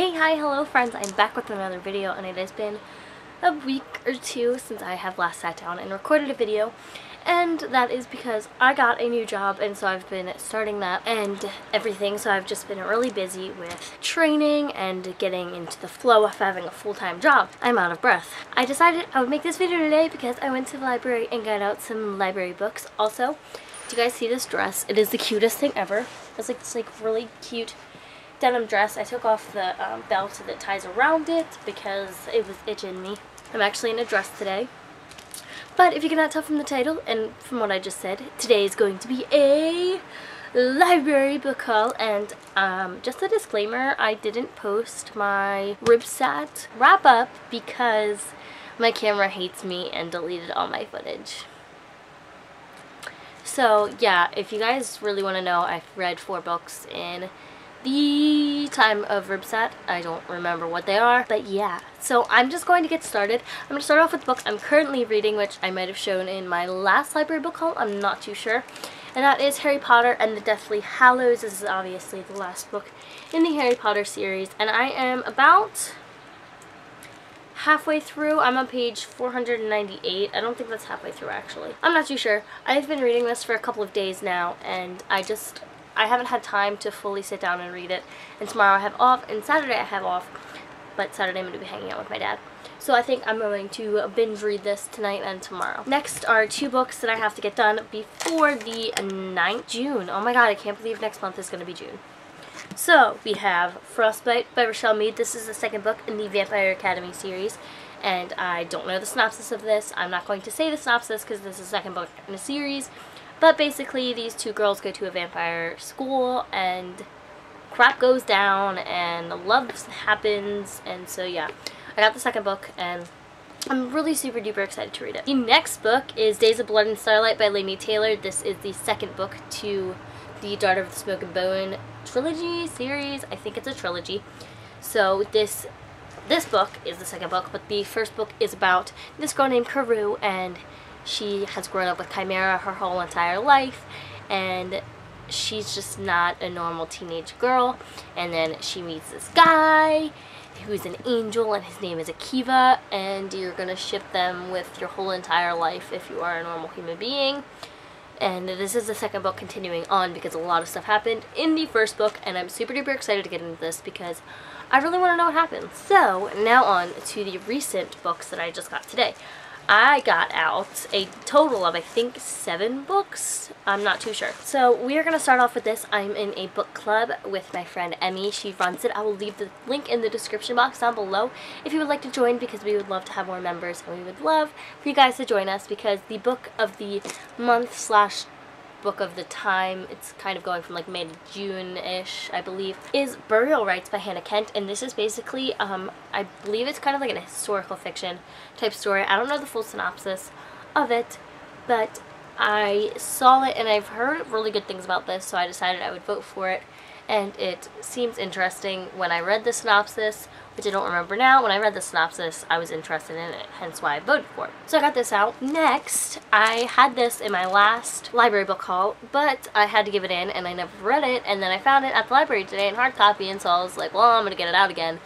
Hey, hi, hello friends, I'm back with another video, and it has been a week or two since I have last sat down and recorded a video, and that is because I got a new job, and so I've been starting that and everything, so I've just been really busy with training and getting into the flow of having a full-time job. I'm out of breath. I decided I would make this video today because I went to the library and got out some library books. Also, do you guys see this dress? It is the cutest thing ever. It's like this really cute denim dress. I took off the belt that ties around it because it was itching me. I'm actually in a dress today. But if you cannot tell from the title and from what I just said, today is going to be a library book haul. And just a disclaimer, I didn't post my Rites wrap up because my camera hates me and deleted all my footage. So yeah, if you guys really want to know, I've read 4 books in the time of Rites. I don't remember what they are, but yeah. So I'm just going to get started. I'm going to start off with the book I'm currently reading, which I might have shown in my last library book haul. I'm not too sure. And that is Harry Potter and the Deathly Hallows. This is obviously the last book in the Harry Potter series, and I am about halfway through. I'm on page 498. I don't think that's halfway through, actually. I'm not too sure. I've been reading this for a couple of days now, and I haven't had time to fully sit down and read it. And tomorrow I have off, and Saturday I have off. But Saturday I'm going to be hanging out with my dad. So I think I'm going to binge read this tonight and tomorrow. Next are 2 books that I have to get done before the 9th June. Oh my god, I can't believe next month is going to be June. So we have Frostbite by Rochelle Mead. This is the 2nd book in the Vampire Academy series. And I don't know the synopsis of this. I'm not going to say the synopsis because this is the 2nd book in a series. But basically, these 2 girls go to a vampire school, and crap goes down, and love happens, and so yeah. I got the 2nd book, and I'm really super duper excited to read it. The next book is Days of Blood and Starlight by Laini Taylor. This is the 2nd book to the Daughter of the Smoke and Bone trilogy series. I think it's a trilogy. So this book is the 2nd book, but the 1st book is about this girl named Carew, and she has grown up with Chimera her whole entire life, and she's just not a normal teenage girl. And then she meets this guy who's an angel, and his name is Akiva, and you're gonna ship them with your whole entire life if you are a normal human being. And this is the 2nd book continuing on because a lot of stuff happened in the 1st book, and I'm super duper excited to get into this because I really want to know what happens. So now on to the recent books that I just got today. I got out a total of, I think, 7 books. I'm not too sure. So we are going to start off with this. I'm in a book club with my friend Emmy. She runs it. I will leave the link in the description box down below if you would like to join, because we would love to have more members, and we would love for you guys to join us, because the book of the month slash book of the time, it's kind of going from like May to June-ish, I believe, is Burial Rites by Hannah Kent. And this is basically, I believe it's kind of like an historical fiction type story. I don't know the full synopsis of it, but I saw it and I've heard really good things about this, so I decided I would vote for it. And it seems interesting. When I read the synopsis, which I don't remember now, when I read the synopsis, I was interested in it, hence why I voted for it. So I got this out. Next, I had this in my last library book haul, but I had to give it in, and I never read it, and then I found it at the library today in hard copy, and so I was like, well, I'm going to get it out again.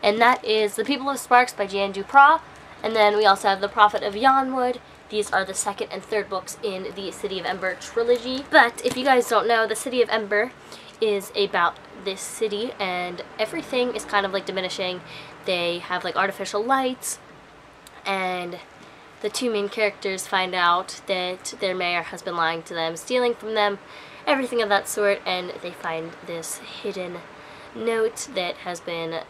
And that is The People of Sparks by Jan Duprat, and then we also have The Prophet of Yonwood. These are the 2nd and 3rd books in the City of Ember trilogy. But if you guys don't know, the City of Ember is about this city, and everything is kind of like diminishing. They have like artificial lights, and the 2 main characters find out that their mayor has been lying to them, stealing from them, everything of that sort, and they find this hidden note that has been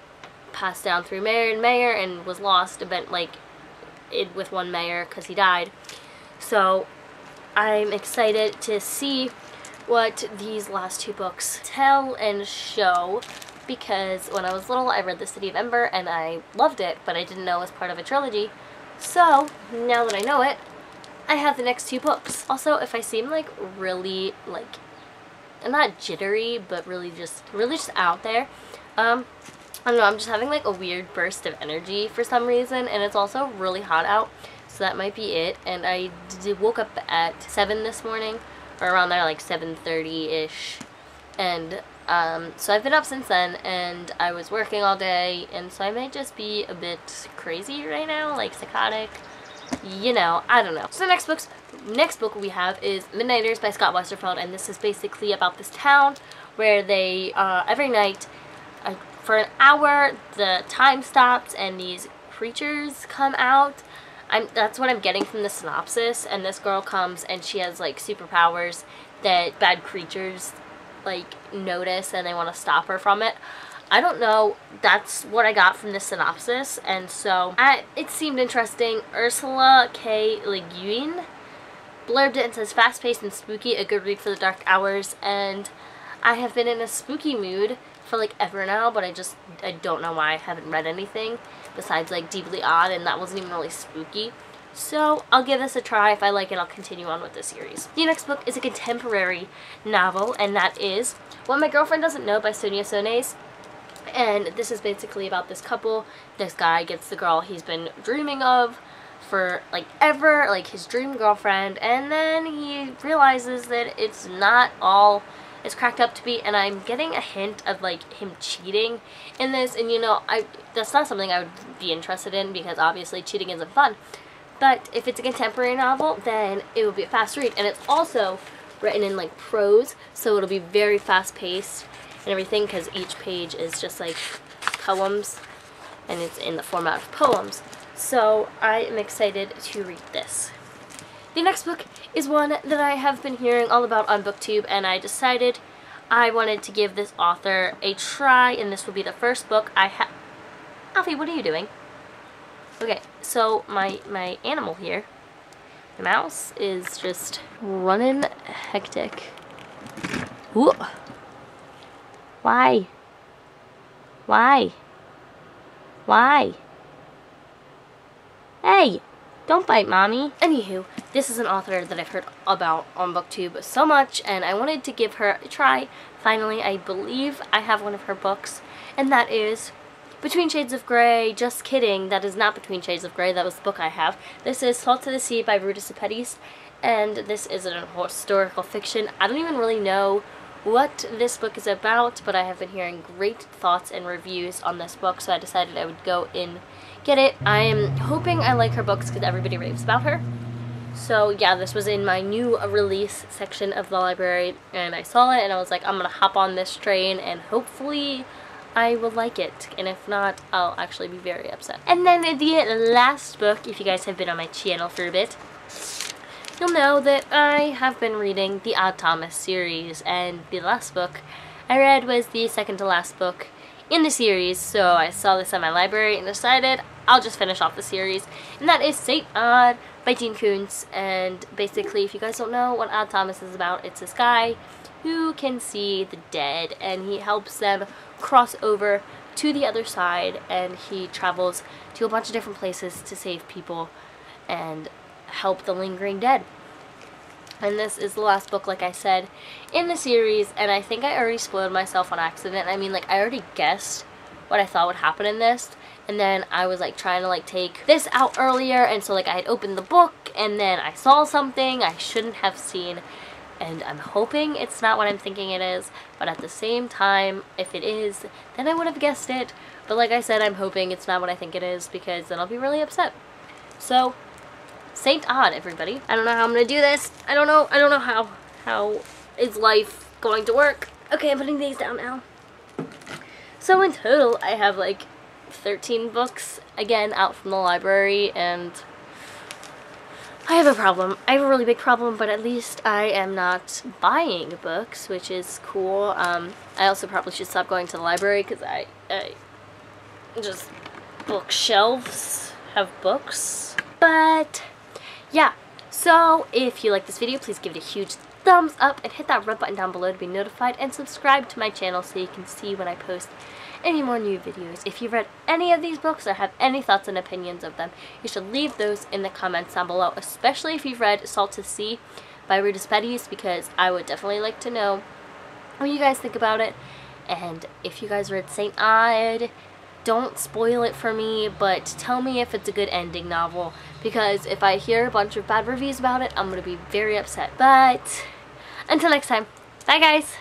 passed down through mayor and mayor and was lost with one mayor because he died. So I'm excited to see what these last 2 books tell and show, because when I was little I read The City of Ember and I loved it, but I didn't know it was part of a trilogy. So now that I know it, I have the next 2 books. Also, if I seem like really I'm not jittery, but really just out there, I don't know, I'm just having like a weird burst of energy for some reason, and it's also really hot out, so that might be it. And I woke up at 7 this morning, or around there, like 7:30-ish, and So I've been up since then, and I was working all day, and so I may just be a bit crazy right now, like psychotic. You know, I don't know. So the next book we have is Midnighters by Scott Westerfeld, and this is basically about this town where they, every night, for an hour, the time stops and these creatures come out. That's what I'm getting from the synopsis, and this girl comes and she has like superpowers that bad creatures like notice and they want to stop her from it. I don't know, that's what I got from the synopsis, and so it seemed interesting. Ursula K. Le Guin blurbed it and says fast-paced and spooky, a good read for the dark hours, and I have been in a spooky mood for like ever now, but I don't know why I haven't read anything besides like Deeply Odd, and that wasn't even really spooky. So I'll give this a try. If I like it, I'll continue on with the series. The next book is a contemporary novel, and that is What My Girlfriend Doesn't Know by Sonia Sones. And this is basically about this couple. This guy gets the girl he's been dreaming of for like ever, like his dream girlfriend, and then he realizes that it's not all it's cracked up to be, and I'm getting a hint of like him cheating in this, and you know, that's not something I would be interested in because obviously cheating isn't fun. But if it's a contemporary novel, then it will be a fast read, and it's also written in like prose, so it'll be very fast paced and everything because each page is just like poems and it's in the format of poems. So I am excited to read this. The next book is one that I have been hearing all about on BookTube, and I decided I wanted to give this author a try, and this will be the first book I have. Alfie, what are you doing? Okay, so my animal here, the mouse, is just running hectic. Ooh. Why? Why? Why? Hey! Don't bite, Mommy. Anywho, this is an author that I've heard about on BookTube so much, and I wanted to give her a try. Finally, I believe I have one of her books, and that is Between Shades of Grey. Just kidding, that is not Between Shades of Grey, that was the book I have. This is Salt to the Sea by Rites, and this is an historical fiction. I don't even really know what this book is about, but I have been hearing great thoughts and reviews on this book, so I decided I would go and get it. I am hoping I like her books because everybody raves about her. So yeah, this was in my new release section of the library, and I saw it and I was like, I'm gonna hop on this train and hopefully I will like it, and if not, I'll actually be very upset. And then the last book, if you guys have been on my channel for a bit, you'll know that I have been reading the Odd Thomas series, and the last book I read was the second to last book in the series, so I saw this in my library and decided I'll just finish off the series, and that is Saint Odd by Dean Koontz. And basically, if you guys don't know what Odd Thomas is about, it's this guy who can see the dead, and he helps them cross over to the other side, and he travels to a bunch of different places to save people and help the lingering dead. And this is the last book, like I said, in the series, and I think I already spoiled myself on accident. I mean, like, I already guessed what I thought would happen in this, and then I was like trying to like take this out earlier, and so like I had opened the book and then I saw something I shouldn't have seen, and I'm hoping it's not what I'm thinking it is, but at the same time, if it is, then I would have guessed it. But like I said, I'm hoping it's not what I think it is, because then I'll be really upset. So Saint Odd, everybody. I don't know how I'm gonna do this. I don't know how is life going to work. Okay, I'm putting these down now. So in total, I have like 13 books, again, out from the library, and I have a problem. I have a really big problem, but at least I am not buying books, which is cool. I also probably should stop going to the library, because I just, bookshelves have books. But yeah, so if you like this video, please give it a huge thumbs up and hit that red button down below to be notified, and subscribe to my channel so you can see when I post any more new videos. If you've read any of these books or have any thoughts and opinions of them, you should leave those in the comments down below, especially if you've read Salt to the Sea by Rites, because I would definitely like to know what you guys think about it. And if you guys read Saint Odd, don't spoil it for me, but tell me if it's a good ending novel, because if I hear a bunch of bad reviews about it, I'm going to be very upset. But until next time, bye guys!